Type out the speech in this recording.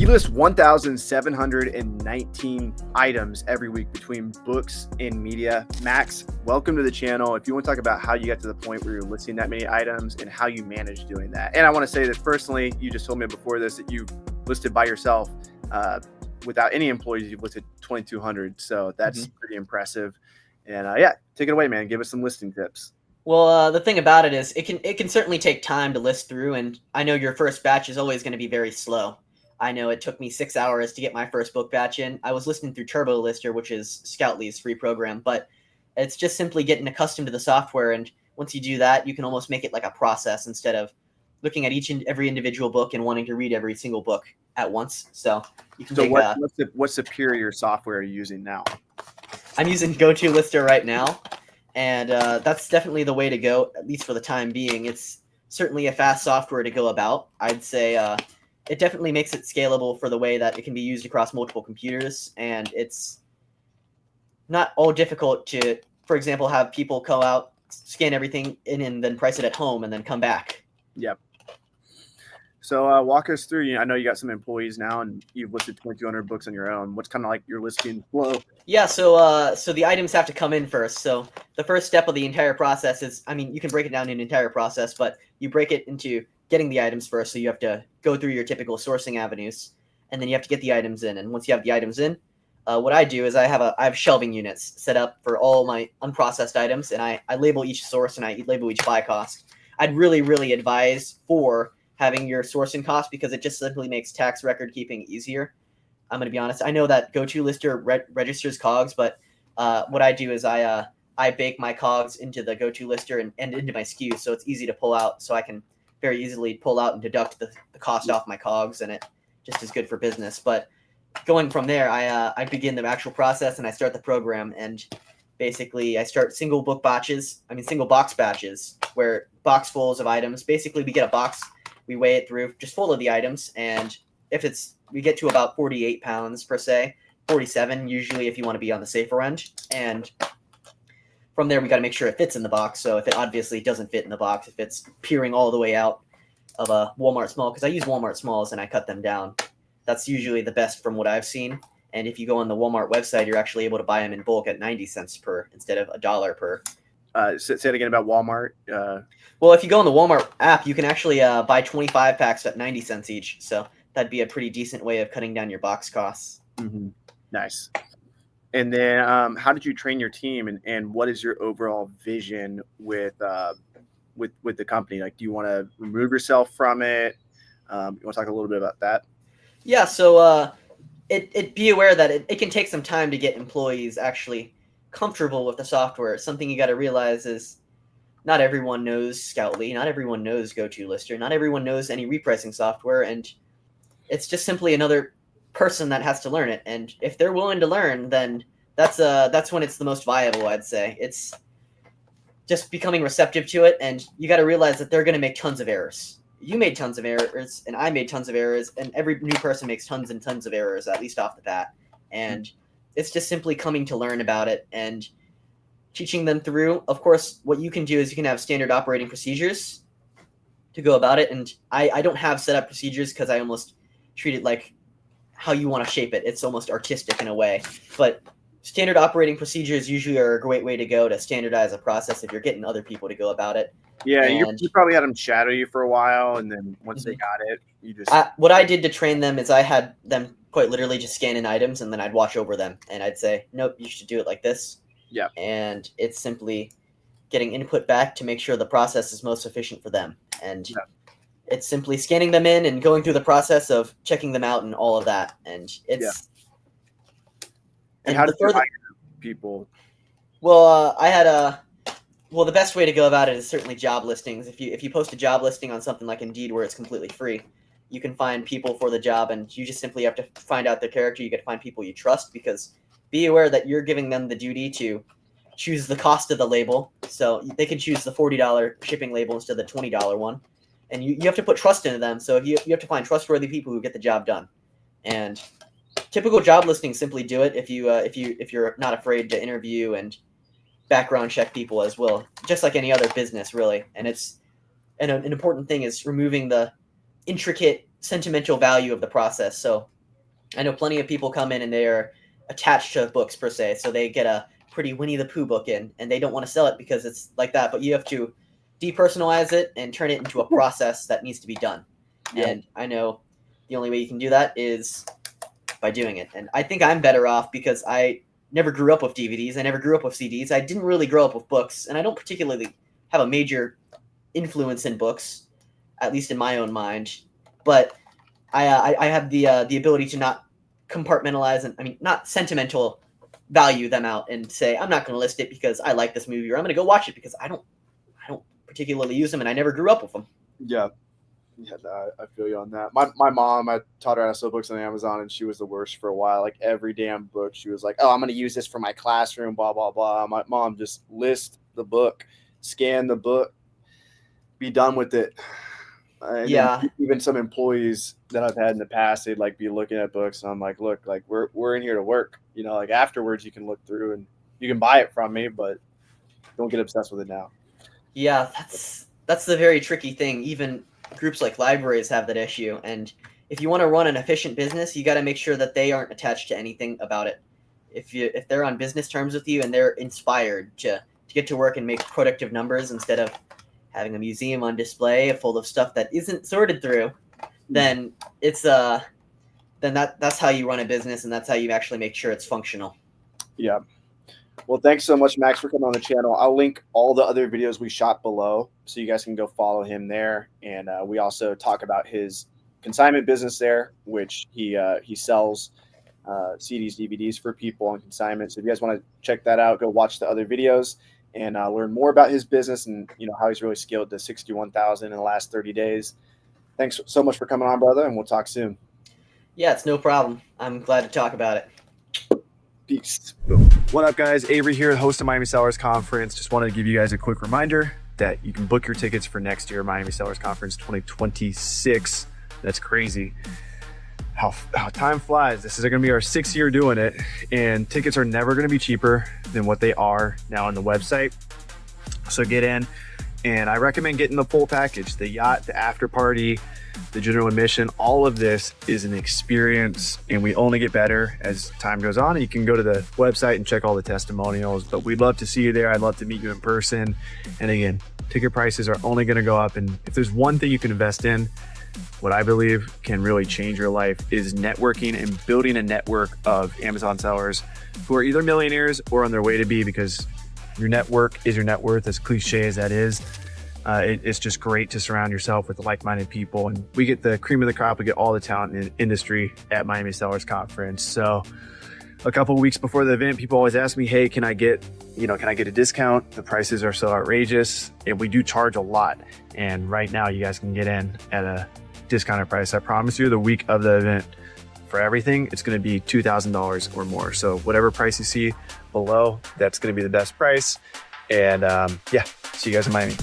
You list 1,719 items every week between books and media. Max, welcome to the channel. If you want to talk about how you got to the point where you're listing that many items and how you manage doing that. And I want to say that personally, you just told me before this that you listed by yourself without any employees. You've listed 2,200. So that's pretty impressive. And yeah, take it away, man. Give us some listing tips. Well, the thing about it is it can certainly take time to list through, and I know your first batch is always going to be very slow. I know it took me 6 hours to get my first book batch in. I was listening through Turbo Lister, which is Scoutly's free program, but it's just simply getting accustomed to the software. And once you do that, you can almost make it like a process instead of looking at each and every individual book and wanting to read every single book at once. So you can what superior software are you using now? I'm using GoToLister right now, and that's definitely the way to go, at least for the time being. It's certainly a fast software to go about. I'd say it definitely makes it scalable for the way that it can be used across multiple computers, and it's not all difficult to, for example, have people go out, scan everything in, and then price it at home, and then come back. Yep. So walk us through. I know you got some employees now, and you've listed 2,200 books on your own. What's kind of like your listing flow? Yeah, so the items have to come in first. So the first step of the entire process is, I mean, you can break it down in an entire process, but you break it into getting the items first. So you have to go through your typical sourcing avenues, and then you have to get the items in. And once you have the items in, what I do is I have shelving units set up for all my unprocessed items, and I label each source and I label each buy cost. I'd really advise for having your sourcing cost because it just simply makes tax record keeping easier. I'm going to be honest. I know that GoToLister registers COGS, but what I do is I bake my COGS into the GoToLister and into my SKUs, so it's easy to pull out. So I can very easily pull out and deduct the cost off my COGS, and it just is good for business. But going from there, I begin the actual process and I start the program, and basically I start single box batches, where boxfuls of items. Basically, we get a box, we weigh it through, just full of the items, and if we get to about 48 pounds per se, 47 usually if you want to be on the safer end, and from there we got to make sure it fits in the box. So if it obviously doesn't fit in the box, if it's peering all the way out of a Walmart small, because I use Walmart smalls and I cut them down, that's usually the best from what I've seen. And if you go on the Walmart website, you're actually able to buy them in bulk at 90 cents per instead of $1 per. Say it again about Walmart. Well, if you go on the Walmart app, you can actually buy 25 packs at 90 cents each. So that'd be a pretty decent way of cutting down your box costs. Mm-hmm. Nice. And then how did you train your team, and what is your overall vision with the company? Like, do you want to remove yourself from it? You want to talk a little bit about that? Yeah, so be aware that it can take some time to get employees actually comfortable with the software. Something you got to realize is not everyone knows Scoutly, not everyone knows GoToLister, not everyone knows any repricing software, and it's just simply another person that has to learn it. And if they're willing to learn, then that's when it's the most viable, I'd say. It's just becoming receptive to it, and you got to realize that they're going to make tons of errors. You made tons of errors, and I made tons of errors, and every new person makes tons and tons of errors, at least off the bat. And it's just simply coming to learn about it and teaching them through. Of course, what you can do is you can have standard operating procedures to go about it. And I don't have set up procedures because I almost treat it like how you want to shape it. It's almost artistic in a way. But standard operating procedures usually are a great way to go to standardize a process if you're getting other people to go about it. Yeah, you probably had them shadow you for a while, and then once they got it, you just... what I did to train them is I had them quite literally just scan in items, and then I'd watch over them, and I'd say, nope, you should do it like this. Yeah. And it's simply getting input back to make sure the process is most efficient for them. And it's simply scanning them in and going through the process of checking them out and all of that. And it's... Yeah. And how do you hire people? Well, the best way to go about it is certainly job listings. If you post a job listing on something like Indeed where it's completely free, you can find people for the job, and you just simply have to find out their character. You got to find people you trust, because be aware that you're giving them the duty to choose the cost of the label. So they can choose the $40 shipping label instead of the $20 one. And you have to put trust into them. So you have to find trustworthy people who get the job done. And typical job listings simply do it if you're not afraid to interview and background check people as well, just like any other business, really. And an important thing is removing the intricate sentimental value of the process. So I know plenty of people come in and they are attached to books per se, so they get a pretty Winnie the Pooh book in, and they don't want to sell it because it's like that. But you have to depersonalize it and turn it into a process that needs to be done. Yeah. And I know the only way you can do that is by doing it. And I think I'm better off because I never grew up with DVDs. I never grew up with CDs. I didn't really grow up with books, and I don't particularly have a major influence in books, at least in my own mind. But I have the ability to not compartmentalize and not sentimental value them out and say I'm not going to list it because I like this movie, or I'm going to go watch it because I don't particularly use them and I never grew up with them. Yeah. Yeah, I feel you on that. My mom, I taught her how to sell books on Amazon, and she was the worst for a while. Like every damn book, she was like, "Oh, I'm going to use this for my classroom." Blah blah blah. My mom just list the book, scan the book, be done with it. And Yeah. Even some employees that I've had in the past, they'd like be looking at books, and I'm like, "Look, like we're in here to work. You know, like afterwards you can look through and you can buy it from me, but don't get obsessed with it now." Yeah, that's the very tricky thing. Even groups like libraries have that issue, and if you want to run an efficient business, you got to make sure that they aren't attached to anything about it. If they're on business terms with you and they're inspired to get to work and make productive numbers instead of having a museum on display full of stuff that isn't sorted through, then it's that's how you run a business, and that's how you actually make sure it's functional. Yeah. Well, thanks so much, Max, for coming on the channel. I'll link all the other videos we shot below so you guys can go follow him there. And we also talk about his consignment business there, which he sells CDs, DVDs for people on consignment. So if you guys want to check that out, go watch the other videos and learn more about his business and how he's really scaled to 61,000 in the last 30 days. Thanks so much for coming on, brother, and we'll talk soon. Yeah, it's no problem. I'm glad to talk about it. Peace. What up, guys? Avery here, host of Miami Sellers Conference. Just wanted to give you guys a quick reminder that you can book your tickets for next year, Miami Sellers Conference 2026. That's crazy. How time flies. This is going to be our 6th year doing it, and tickets are never going to be cheaper than what they are now on the website. So get in, and I recommend getting the full package: the yacht, the after party, the general admission. All of this is an experience, and we only get better as time goes on. You can go to the website and check all the testimonials, but we'd love to see you there. I'd love to meet you in person. And again, ticket prices are only going to go up, and if there's one thing you can invest in, what I believe can really change your life is networking and building a network of Amazon sellers who are either millionaires or on their way to be, because your network is your net worth, as cliche as that is. It's just great to surround yourself with like-minded people, and we get the cream of the crop. We get all the talent in the industry at Miami Sellers Conference. So a couple of weeks before the event, people always ask me, "Hey, can I get a discount? The prices are so outrageous." And we do charge a lot. And right now you guys can get in at a discounted price. I promise you, the week of the event, for everything, it's going to be $2,000 or more. So whatever price you see below, that's going to be the best price. And yeah, see you guys in Miami.